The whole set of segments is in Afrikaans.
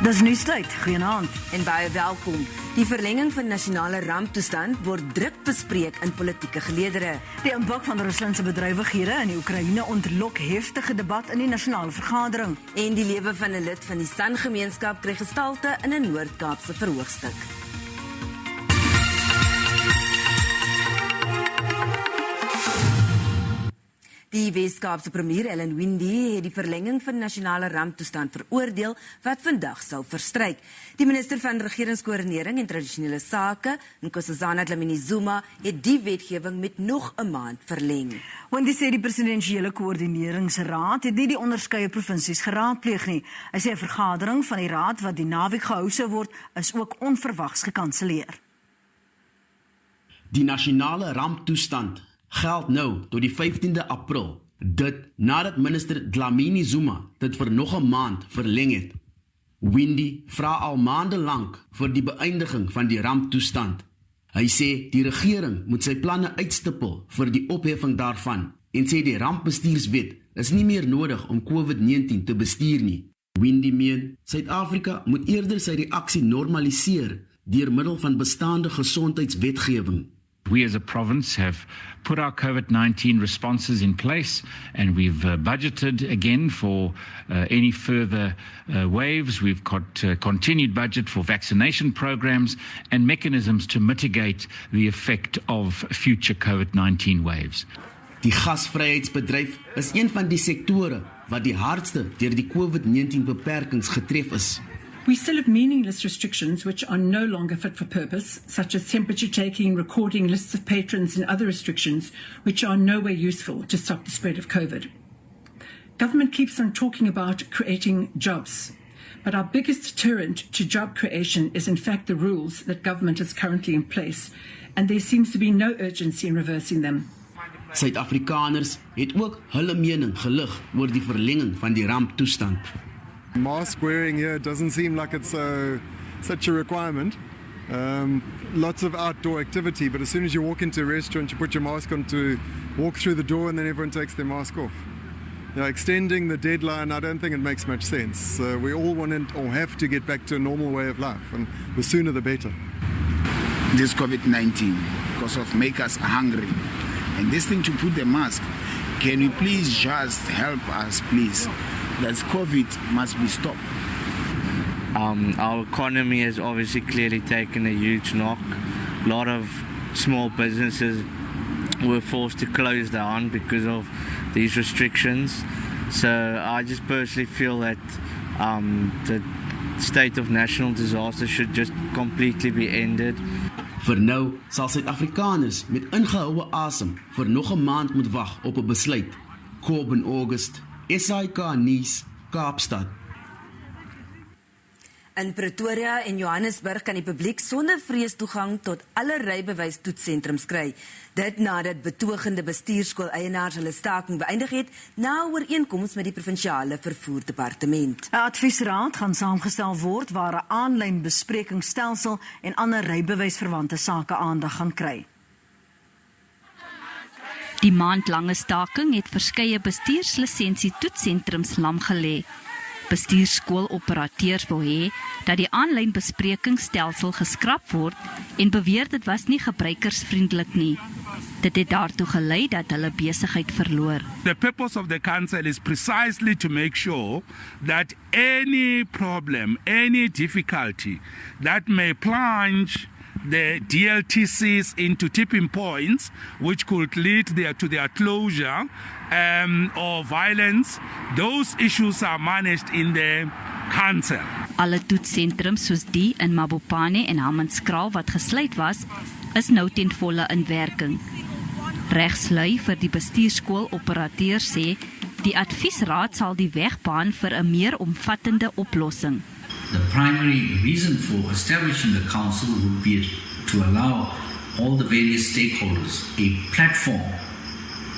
Dis Nuustyd, goeienaand. En baie welkom. Die verlenging van nasionale ramptoestand word druk bespreek in politieke geleedere. Die impak van Rusland se bedrywighede in die Oekraïne ontlok heftige debat in die nasionale vergadering. En die lewe van 'n lid van die San-gemeenskap kry gestalte in 'n Noord-Kaapse verhoogstuk. Die Wes-Kaapse premier Ellen Windey het die verlenging van nasionale ramptoestand veroordeel wat vandag sal verstryk. Die minister van regeringskoördinering en tradisionele sake, Nkosazana Dlamini-Zuma, het die wetgewing met nog 'n maand verleng. Windey sê die presidensiële koördineringsraad het nie die onderskeie provinsies geraadpleeg nie. Hy sê 'n vergadering van die raad wat die naweek gehou sou word, is ook onverwags gekanselleer. Die nasionale ramptoestand geld nou tot die 15de April. Dit nadat minister Dlamini-Zuma dit vir nog 'n maand verleng het. Windey vra al maande lank vir die beëindiging van die ramptoestand. Hy sê die regering moet sy planne uitstippel vir die opheffing daarvan en sê die rampbestuurswet is nie meer nodig om COVID-19 te bestuur nie. Windey meen Suid-Afrika moet eerder sy reaksie normaliseer deur middel van bestaande gesondheidswetgewing. We as a province have put our COVID-19 responses in place, and we've budgeted again for any further waves. We've got continued budget for vaccination programs and mechanisms to mitigate the effect of future COVID-19 waves. Die gasvryheidsbedryf is een van die sektore wat die hardste deur die COVID-19 beperkings getref is. We still have meaningless restrictions which are no longer fit for purpose, such as temperature taking, recording lists of patrons and other restrictions which are nowhere useful to stop the spread of COVID. Government keeps on talking about creating jobs, but our biggest deterrent to job creation is in fact the rules that government is currently in place, and there seems to be no urgency in reversing them. Suid-Afrikaners het ook hulle mening gelig oor die verlenging van die ramptoestand. Mask wearing here doesn't seem like it's such a requirement. Lots of outdoor activity, but as soon as you walk into a restaurant, you put your mask on to walk through the door and then everyone takes their mask off. Extending the deadline, I don't think it makes much sense. We all want or have to get back to a normal way of life, and the sooner the better. This COVID-19, because of make us hungry. And this thing to put the mask, can you please just help us, please? That COVID must be stopped. Our economy has obviously clearly taken a huge knock. A lot of small businesses were forced to close down because of these restrictions. So I just personally feel that the state of national disaster should just completely be ended. Vir nou sal Suid-Afrikaners met ingehoue asem vir nog 'n maand moet wag op 'n besluit. Koop in August. SABC Nuus, Kaapstad. In Pretoria en Johannesburg kan die publiek sonder vrees toegang tot alle Rybewystoetssentrums kry. Dit nadat betogende bestuurskool-eienaars hulle staking beëindig het na 'n ooreenkoms met die provinsiale vervoerdepartement. 'n Adviesraad gaan saamgestel word waar 'n aanlyn besprekingsstelsel en ander rybewysverwante sake aandag gaan kry. Die maandlange staking het verskeie bestuurslisensie-toetssentrums lam gelê. Bestuurskooloperateurs wil hê dat die aanlyn besprekingsstelsel geskraap word en beweer dit was nie gebruikersvriendelik nie. Dit het daartoe gelei dat hulle besigheid verloor. The purpose of the council is precisely to make sure that any problem, any difficulty that may plunge the DLTCs into tipping points, which could lead to their closure or violence, those issues are managed in the council. Alle toetssentrums soos die in Mabopane en Hammanskraal wat gesluit was, is nou ten volle in werking. Regslui vir die bestuurskooloperateur sê, die adviesraad sal die weg baan vir 'n meer omvattende oplossing. The primary reason for establishing the council would be to allow all the various stakeholders a platform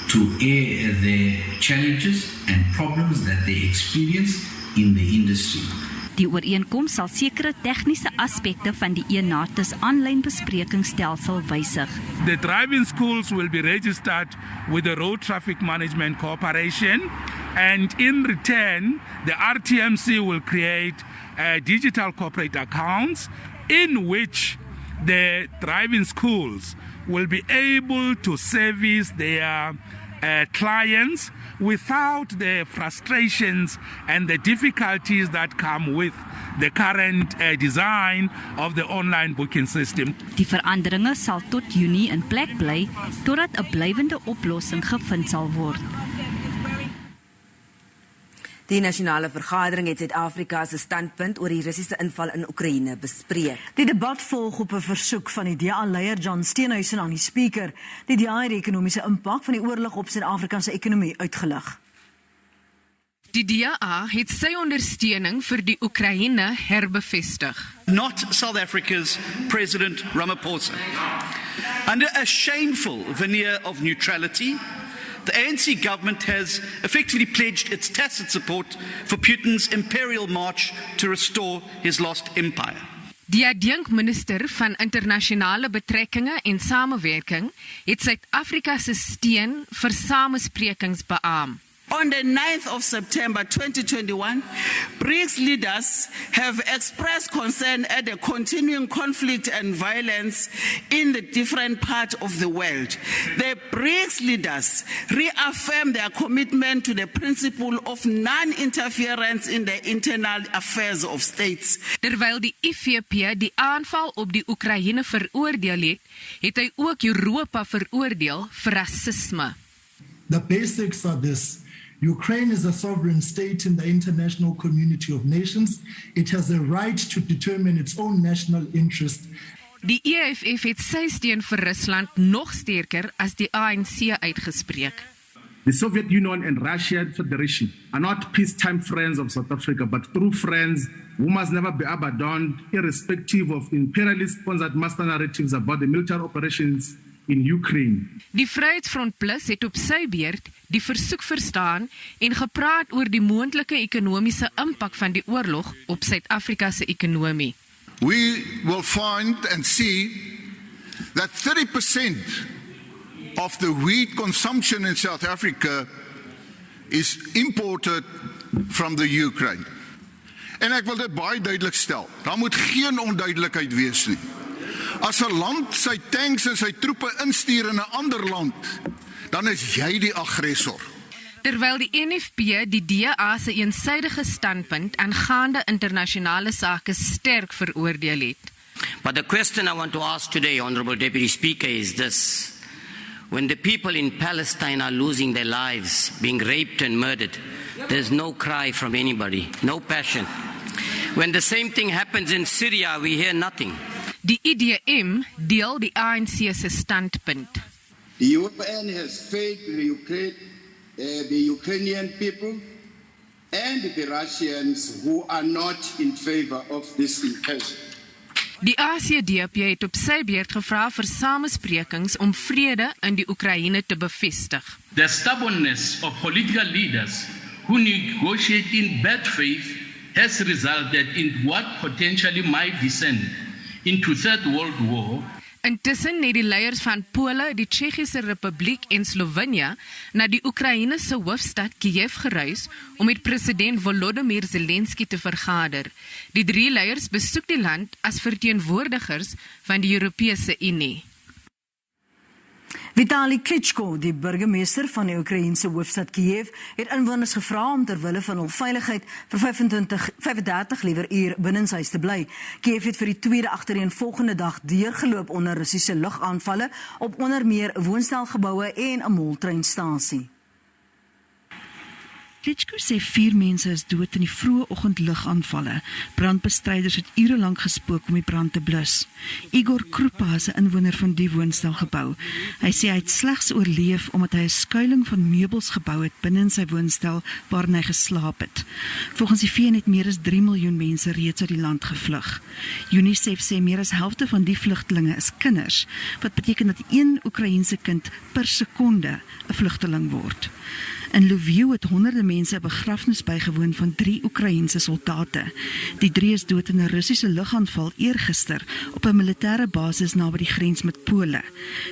to air their challenges and problems that they experience in the industry. Die ooreenkoms sal sekere tegniese aspekte van die ENATIS aanlyn besprekingsstelsel wysig. The driving schools will be registered with the Road Traffic Management Corporation, and in return, the RTMC will create digital corporate accounts in which the driving schools will be able to service their clients without the frustrations and the difficulties that come with the current design of the online booking system. Die veranderinge sal tot Junie in plek bly totdat 'n blywende oplossing gevind sal word. Die nasionale vergadering het Suid-Afrika se standpunt oor die Russiese inval in Oekraïne bespreek. Die debat volg op 'n versoek van die DA-leier John Steenhuisen aan die speaker. Die DA het die ekonomiese impak van die oorlog op Suid-Afrikaanse ekonomie uitgelig. Die DA het sy ondersteuning vir die Oekraïne herbevestig. Not South Africa's President Ramaphosa. Under a shameful veneer of neutrality, the ANC government has effectively pledged its tacit support for Putin's imperial march to restore his lost empire. Die adjunkminister van internasionale betrekkinge en samewerking het Suid-Afrika se steun vir samesprekings beamoen. On the 9th of September 2021, BRICS leaders have expressed concern at the continuing conflict and violence in the different parts of the world. The BRICS leaders reaffirm their commitment to the principle of non-interference in the internal affairs of states. Terwyl die IFP die aanval op die Oekraïne veroordeel het hy ook Europa veroordeel vir rasisme. The basics are this. Ukraine is a sovereign state in the international community of nations. It has a right to determine its own national interest. Die EFF het sy steun vir Rusland nog sterker as die ANC uitgespreek. The Soviet Union and Russian Federation are not peacetime friends of South Africa, but true friends who must never be abandoned, irrespective of imperialist-sponsored master narratives about the military operations in Ukraine. Die Vryheidsfront Plus het op sy beurt die versoek verstaan en gepraat oor die moontlike ekonomiese impak van die oorlog op Suid-Afrika se ekonomie. We will find and see that 30% of the wheat consumption in South Africa is imported from the Ukraine. En ek wil dit baie duidelik stel. Daar moet geen onduidelikheid wees nie. As 'n land sy tanks en sy troepe instuur in 'n ander land, dan is jy die aggressor. Terwyl die NFP die DA se eensydige standpunt aangaande internasionale sake sterk veroordeel het. But the question I want to ask today, Honorable Deputy Speaker, is this. When the people in Palestine are losing their lives, being raped and murdered, there's no cry from anybody, no passion. When the same thing happens in Syria, we hear nothing. Die IDM deel die ANC se standpunt. The UN has failed the Ukrainian people and the Russians who are not in favor of this incursion. Die ACDP het op sy beurt gevra vir samesprekings om vrede in die Oekraïne te bevestig. The stubbornness of political leaders who negotiate in bad faith has resulted in what potentially might descend into Third World War. Intussen het die leiers van Pole, die Tsjechiese Republiek en Slovenië na die Oekraïne se hoofstad Kiev gereis om met president Volodymyr Zelensky te vergader. Die drie leiers besoek die land as verteenwoordigers van die Europese Unie. Vitali Klitschko, die burgemeester van die Oekraïense hoofstad Kiev, het inwoners gevra om ter wille van hul veiligheid vir 35 liewer uur binnenshuis te bly. Kiev het vir die tweede agtereenvolgende dag deurgeloop onder Russiese lugaanvalle op onder meer woonstelgeboue en 'n moltreinstasie. Klitschko sê 4 mense is dood in die vroeë oggendlugaanvalle. Brandbestryders het ure lank gespook om die brand te blus. Igor Krupa is 'n inwoner van die woonstelgebou. Hy sê hy het slegs oorleef omdat hy 'n skuiling van meubels gebou het binne in sy woonstel waarin hy geslaap het. Volgens die VN het meer as 3 miljoen mense reeds uit die land gevlug. UNICEF sê meer as helfte van die vlugtelinge is kinders, wat beteken dat 1 Oekraïense kind per sekonde 'n vlugteling word. In Lviv het honderde mense 'n begrafnis bygewoon van 3 Oekraïense soldate. Die 3 is dood in 'n Russiese lugaanval eergister op 'n militêre basis naby die grens met Pole.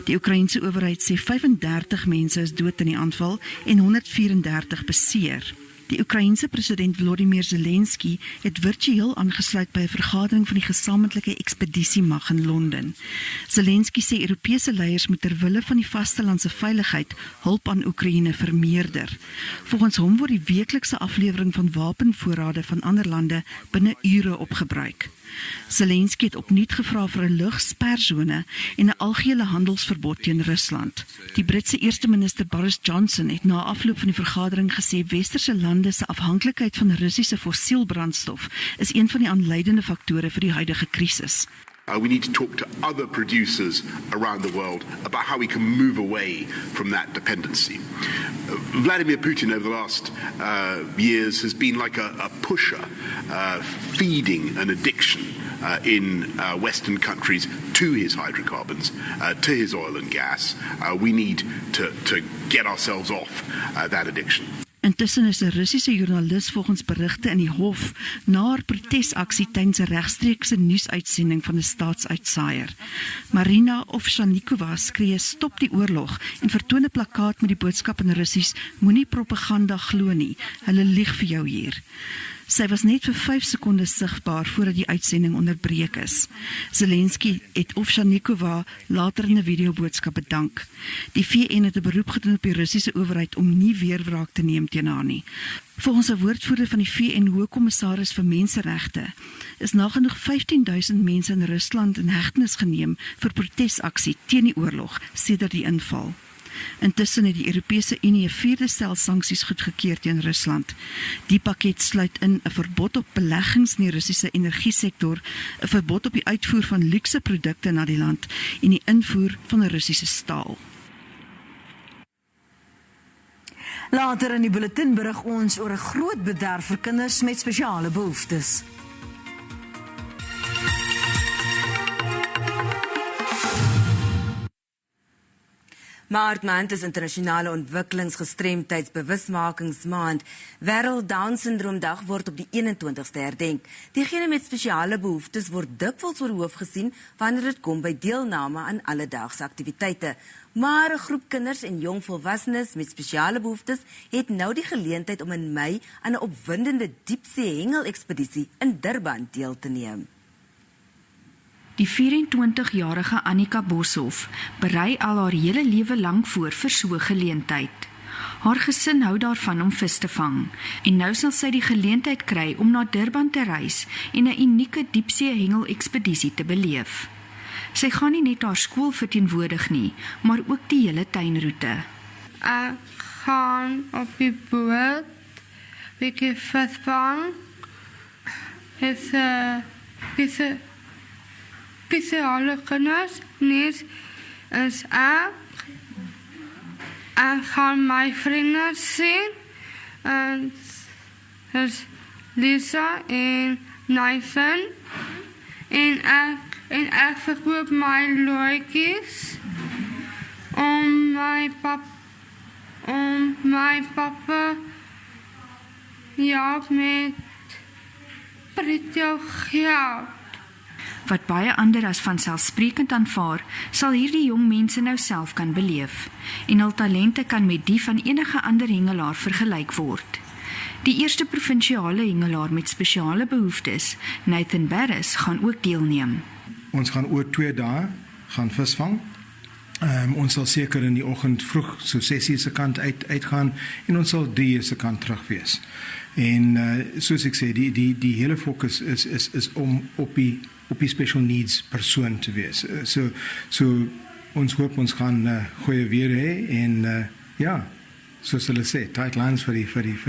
Die Oekraïense owerheid sê 35 mense is dood in die aanval en 134 beseer. Die Oekraïense president Volodymyr Zelensky het virtueel aangesluit by 'n vergadering van die gesamentlike ekspedisiemag in Londen. Zelensky sê Europese leiers moet ter wille van die vastelandse veiligheid hulp aan Oekraïne vermeerder. Volgens hom word die weeklikse aflewering van wapenvoorrade van ander lande binne ure opgebruik. Zelensky het opnuut gevra vir 'n lugspersone en 'n algehele handelsverbod teen Rusland. Die Britse eerste minister Boris Johnson het na afloop van die vergadering gesê westerse lande se afhanklikheid van Russiese fossielbrandstof is een van die aanleidende faktore vir die huidige krisis. We need to talk to other producers around the world about how we can move away from that dependency. Vladimir Putin over the last years has been like a pusher, feeding an addiction in Western countries to his hydrocarbons, to his oil and gas. We need to get ourselves off that addiction. Intussen is 'n Russiese joernalis volgens berigte in die hof na haar protesaksie tydens 'n regstreekse nuusuitsending van 'n staatsuitsaaier. Marina Ovshannikova skree stop die oorlog en vertoon 'n plakkaat met die boodskap in Russies: moenie propaganda glo nie, hulle lieg vir jou hier. Sy was net vir 5 sekondes sigbaar voordat die uitsending onderbreek is. Zelensky het Ovshannikova later in 'n videoboodskap bedank. Die VN het 'n beroep gedoen op die Russiese owerheid om nie weer wraak te neem teen haar nie. Volgens 'n woordvoerder van die VN-hoogkommissaris vir menseregte is nagenoeg 15.000 mense in Rusland in hegtenis geneem vir protesaksie teen die oorlog sedert die inval. Intussen het die Europese Unie 'n 4de stel sanksies goedgekeur teen Rusland. Die pakket sluit in 'n verbod op beleggings in die Russiese energiesektor, 'n verbod op die uitvoer van luukse produkte na die land en die invoer van Russiese staal. Later in die bulletin berig ons oor 'n groot bederf vir kinders met spesiale behoeftes. Maart is internasionale ontwikkelingsgestremdheidsbewusmakingsmaand. Wêreld Down-sindroomdag word op die 21ste herdenk. Diegene met spesiale behoeftes word dikwels oor hoof gesien wanneer dit kom by deelname aan alledaagse aktiwiteite. Maar 'n groep kinders en jong volwassenes met spesiale behoeftes het nou die geleentheid om in Mei aan 'n opwindende diepsee hengelekspedisie in Durban deel te neem. Die 24-jarige Annika Boshoff berei al haar hele lewe lank voor vir so 'n geleentheid. Haar gesin hou daarvan om vis te vang en nou sal sy die geleentheid kry om na Durban te reis en 'n unieke diepsee hengelekspedisie te beleef. Sy gaan nie net haar skool verteenwoordig nie, maar ook die hele tuinroete. Ek gaan op die boot, bietjie vis vang. Spesiale kinders, Nuus is ek gaan my vriende sien, en is Lisa en Nathan, en ek verkoop my loetjies om my papa help met prettig geld. Wat baie ander as vanselfsprekend aanvaar, sal hierdie jong mense nou self kan beleef, en hul talente kan met die van enige ander hengelaar vergelyk word. Die eerste provinsiale hengelaar met spesiale behoeftes, Nathan Barris, gaan ook deelneem. Ons gaan oor 2 dae gaan visvang. Ons sal seker in die oggend vroeg so 6:00 se kant uitgaan en ons sal 3:00 se kant terug wees. En soos ek sê, die hele fokus is om op die special needs persoon te wees. So ons hoop ons gaan goeie weer hê en ja, soos hulle sê, tight lines vir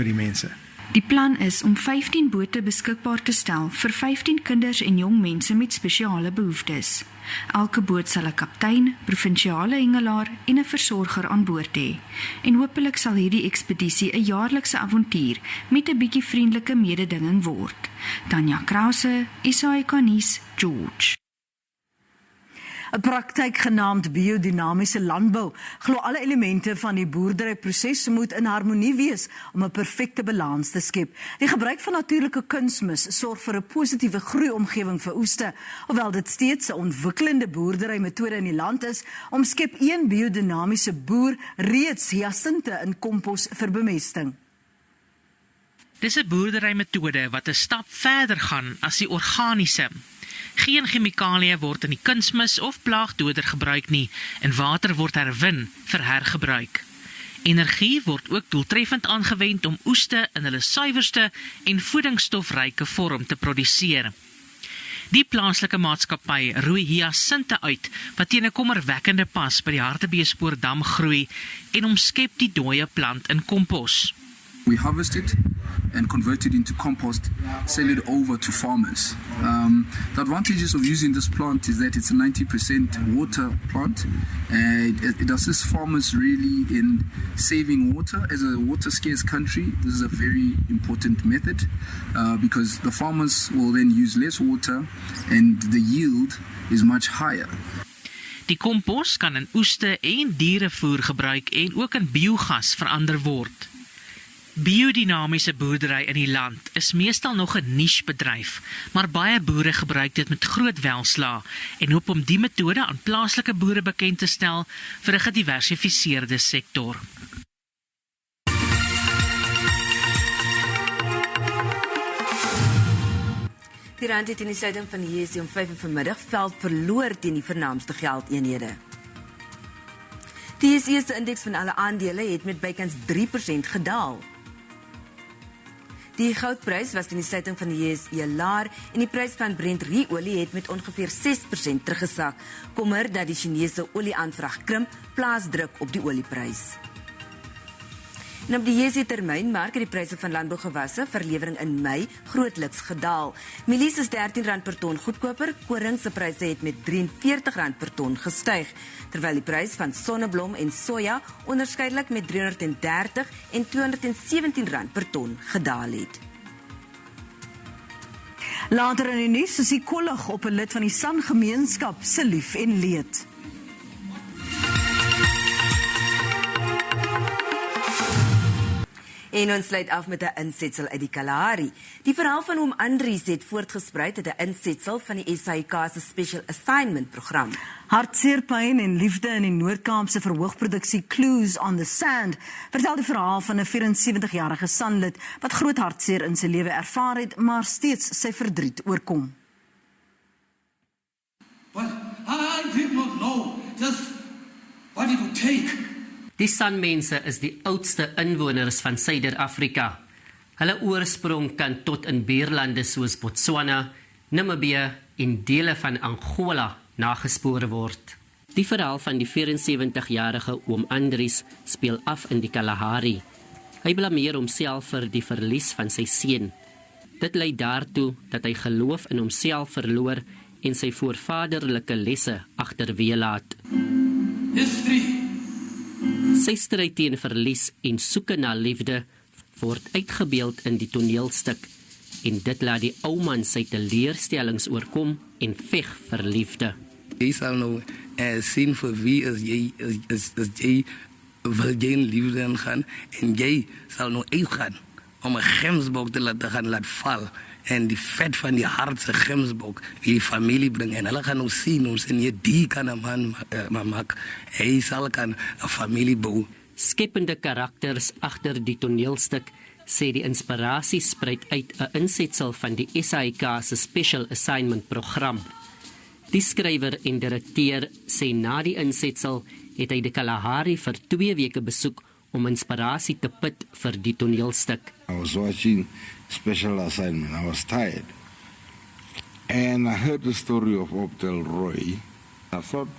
die mense. Die plan is om 15 bote beskikbaar te stel vir 15 kinders en jong mense met spesiale behoeftes. Elke boot sal 'n kaptein, provinsiale hengelaar en 'n versorger aan boord hê. En hopelik sal hierdie ekspedisie 'n jaarlikse avontuur met 'n bietjie vriendelike mededinging word. Tanya Krause, SABC nuus, George. 'n Praktyk genaamd Biodinamiese landbou glo alle elemente van die boerderyproses moet in harmonie wees om 'n perfekte balans te skep. Die gebruik van natuurlike kunsmis sorg vir 'n positiewe groeiomgewing vir oeste, hoewel dit steeds 'n ontwikkelende boerderymetode in die land is, omskep een biodinamiese boer reeds hyasinte in kompos vir bemesting. Dis 'n boerderymetode wat 'n stap verder gaan as die organiese. Geen chemikalieë word in die kunsmis of plaagdoder gebruik nie en water word herwin vir hergebruik. Energie word ook doeltreffend aangewend om oeste in hulle suiwerste en voedingsstofryke vorm te produseer. Die plaaslike maatskappy roei hyasinte uit wat teen 'n kommerwekkende pas by die Hartbeespoortdam groei en omskep die dooie plant in kompos. We harvest it and convert it into compost, sell it over to farmers. The advantages of using this plant is that it's a 90% water plant. It assists farmers really in saving water. As a water scarce country, this is a very important method because the farmers will then use less water and the yield is much higher. Die kompos kan in oeste en dierevoer gebruik en ook in biogas verander word. Biodinamiese boerdery in die land is meestal nog 'n niche-bedryf, maar baie boere gebruik dit met groot welslaa en hoop om die metode aan plaaslike boere bekend te stel vir 'n gediversifiseerde sektor. Die rand het in die sluiting van die JSE om 5 vanmiddag veld verloor teen die vernaamste geldeenhede. Die JSE se indeks van alle aandele het met bykans 3% gedaal. Die goudprys was in die sluiting van die JSE laer en die prys van Brent-olie het met ongeveer 6% teruggesak. Kommer dat die Chinese olieaanvraag krimp, plaas druk op die olieprys. En op die JSE termynmark het die pryse van landbougewasse vir lewering in Mei grootliks gedaal. Mielies is R13 per ton goedkoper, koring se pryse het met R43 per ton gestyg, terwyl die prys van sonneblom en soja onderskeidelik met R330 en R217 per ton gedaal het. Later in die nuus is die kollig op 'n lid van die San-gemeenskap se lief en leed. En ons sluit af met 'n insetsel uit die Kalahari. Die verhaal van oom Andries het voortgespruit uit 'n insetsel van die SABC se Special Assignment program. Hartseer, pyn en liefde in die Noord-Kaapse verhoogproduksie Clues on the Sand vertel die verhaal van 'n 74-jarige sanlid wat groot hartseer in sy lewe ervaar het, maar steeds sy verdriet oorkom. But I did not know just what it would take. Die Sanmense is die oudste inwoners van Suider-Afrika. Hulle oorsprong kan tot in buurlande soos Botswana, Namibië en dele van Angola nagespoor word. Die verhaal van die 74-jarige oom Andries speel af in die Kalahari. Hy blameer homself vir die verlies van sy seun. Dit lei daartoe dat hy geloof in homself verloor en sy voorvaderlike lesse agterweë laat. History. Sy stryd teen verlies en soeke na liefde word uitgebeeld in die toneelstuk en dit laat die ou man sy teleurstellings oorkom en veg vir liefde. Jy sal nou sien vir wie as jy wil jy in liefde gaan en jy sal nou uitgaan om 'n gemsbok te laat val en die vet van die hart se gemsbok die familie bring en hulle gaan nou sien ons en jy die kan 'n man maak. Hy sal kan 'n familie bou. Skepende karakters agter die toneelstuk sê die inspirasie spruit uit 'n insetsel van die SABC se Special Assignment program. Die skrywer en direkteur sê na die insetsel het hy die Kalahari vir 2 weke besoek om inspirasie te put vir die toneelstuk. I was watching Special Assignment. I was tired. And I heard the story of Optel Roy. I thought,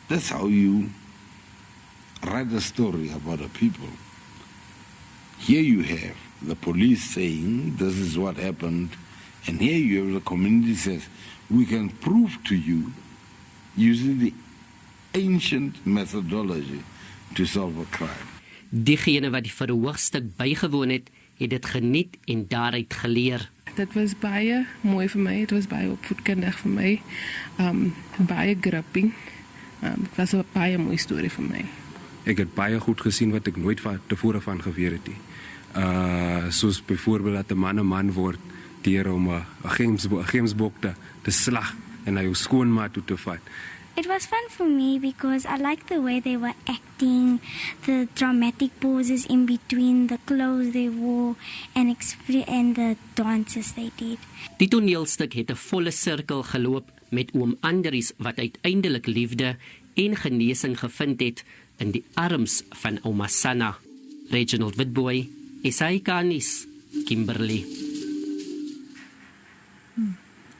that's how you write a story about a people. Here you have the police saying, this is what happened. And here you have the community says, we can prove to you using the ancient methodology to solve a crime. Diegene wat die verhoogstuk bygewoon het dit geniet en daaruit geleer. Dit was baie mooi vir my, dit was baie opvoedkundig vir my, baie gripping. Dit was 'n baie mooi storie vir my. Ek het baie goed gesien wat ek nooit tevore van geweet het nie. Soos byvoorbeeld dat 'n man word deur om 'n gemsbok te slag en na jou skoonma toe te vat. It was fun for me because I liked the way they were acting, the dramatic pauses in between, the clothes they wore, and the dances they did. Die toneelstuk het 'n volle sirkel geloop met oom Andries wat uiteindelik liefde en genesing gevind het in die arms van ouma Sanna. Reginald Witboy, SABC nuus, Kimberley.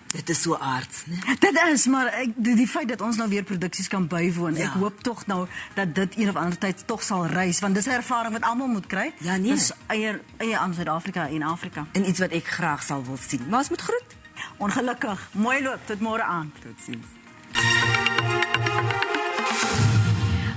Dit is so aards, né? Dit is, maar die feit dat ons nou weer produksies kan bywoon, ek hoop tog nou dat dit een of ander tyd tog sal reis, want dis 'n ervaring wat almal moet kry. Ja, nee. Dis eie aan Suid-Afrika en Afrika. En iets wat ek graag sal wil sien. Maar ons moet groet. Ongelukkig. Mooi loop, tot môre aan. Totsiens.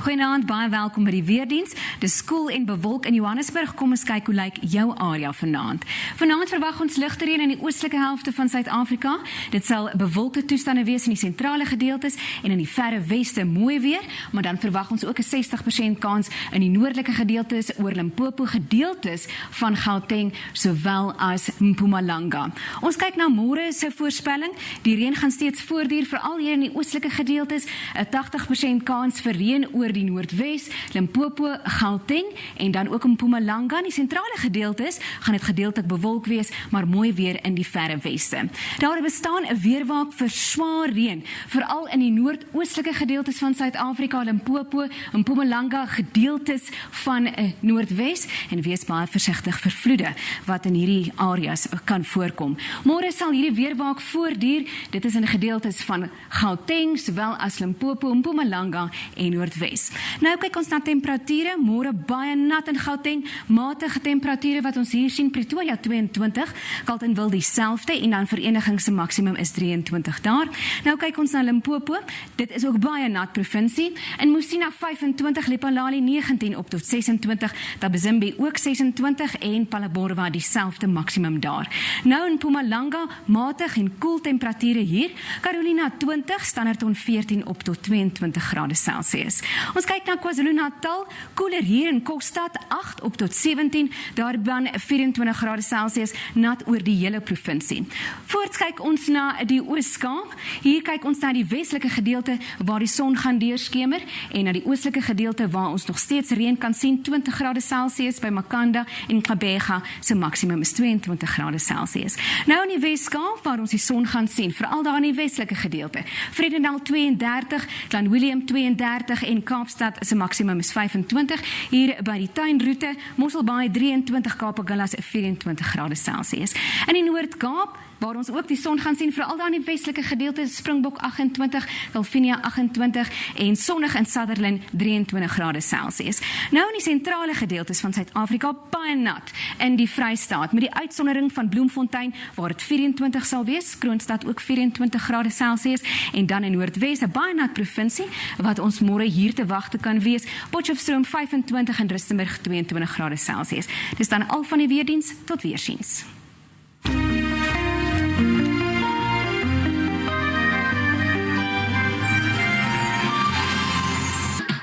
Goeienaand, baie welkom by die Weerdiens. Dis koel en bewolk in Johannesburg. Kom ons kyk hoe lyk jou area vanaand. Vanaand verwag ons ligte reën in die oostelike helfte van Suid-Afrika. Dit sal bewolkte toestande wees in die sentrale gedeeltes en in die verre weste mooi weer, maar dan verwag ons ook 'n 60% kans in die noordelike gedeeltes oor Limpopo gedeeltes van Gauteng sowel as Mpumalanga. Ons kyk na môre se voorspelling. Die reën gaan steeds voortduur, veral hier in die oostelike gedeeltes. 'n 80% kans vir reën oor die Noordwes, Limpopo, Gauteng en dan ook in Mpumalanga. In die sentrale gedeeltes gaan dit gedeeltelik bewolk wees, maar mooi weer in die verre weste. Daar bestaan 'n weerwaak vir swaar reën, veral in die noordoostelike gedeeltes van Suid-Afrika, Limpopo, Mpumalanga, gedeeltes van Noordwes en wees baie versigtig vir vloede wat in hierdie areas kan voorkom. Môre sal hierdie weerwaak voortduur. Dit is in gedeeltes van Gauteng, sowel as Limpopo, Mpumalanga en Noordwes. Nou kyk ons na temperature, môre baie nat in Gauteng, matige temperature wat ons hier sien, Pretoria 22, Carletonville dieselfde en dan Vereniging se maksimum is 23 daar. Nou kyk ons na Limpopo, dit is ook baie nat provinsie, in Musina 25, Lephalale 19 op tot 26, Tabazimbi ook 26 en Phalaborwa dieselfde maksimum daar. Nou in Mpumalanga, matig en koel temperature hier, Carolina 20, Standerton 14 op tot 22 grade Celsius. Ons kyk na KwaZulu-Natal, koeler hier in Hoofstad 8 op tot 17, daarban 24 grade Celsius, nat oor die hele provinsie. Voorts kyk ons na die Oos-Kaap. Hier kyk ons na die westelike gedeelte waar die son gaan deurskemer en na die oostelike gedeelte waar ons nog steeds reën kan sien, 20 grade Celsius by Makanda en Gqeberha se maksimum is 22 grade Celsius. Nou in die Wes-Kaap waar ons die son gaan sien, veral daar in die westelike gedeelte. Vredendal 32, Clanwilliam 32 en Kaapstad se maksimum is 25. Hier by die tuinroete, Mosselbaai 23, Kaapagullas 24 grade Celsius. In die Noord-Kaap waar ons ook die son gaan sien, veral daar in die westelike gedeelte, Springbok 28, Delfinia 28 en sonnig in Sutherland 23 grade Celsius. Nou in die sentrale gedeeltes van Suid-Afrika, baie nat in die Vrystaat, met die uitsondering van Bloemfontein, waar dit 24 sal wees, Kroonstad ook 24 grade Celsius, en dan in Noordwes, 'n baie nat provinsie, wat ons môre hier te wagte kan wees, Potchefstroom 25 en Rustenburg 22 grade Celsius. Dis dan al van die weerdiens, tot weersiens.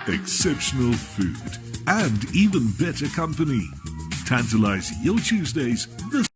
Exceptional food and even better company. Tantalize your Tuesdays this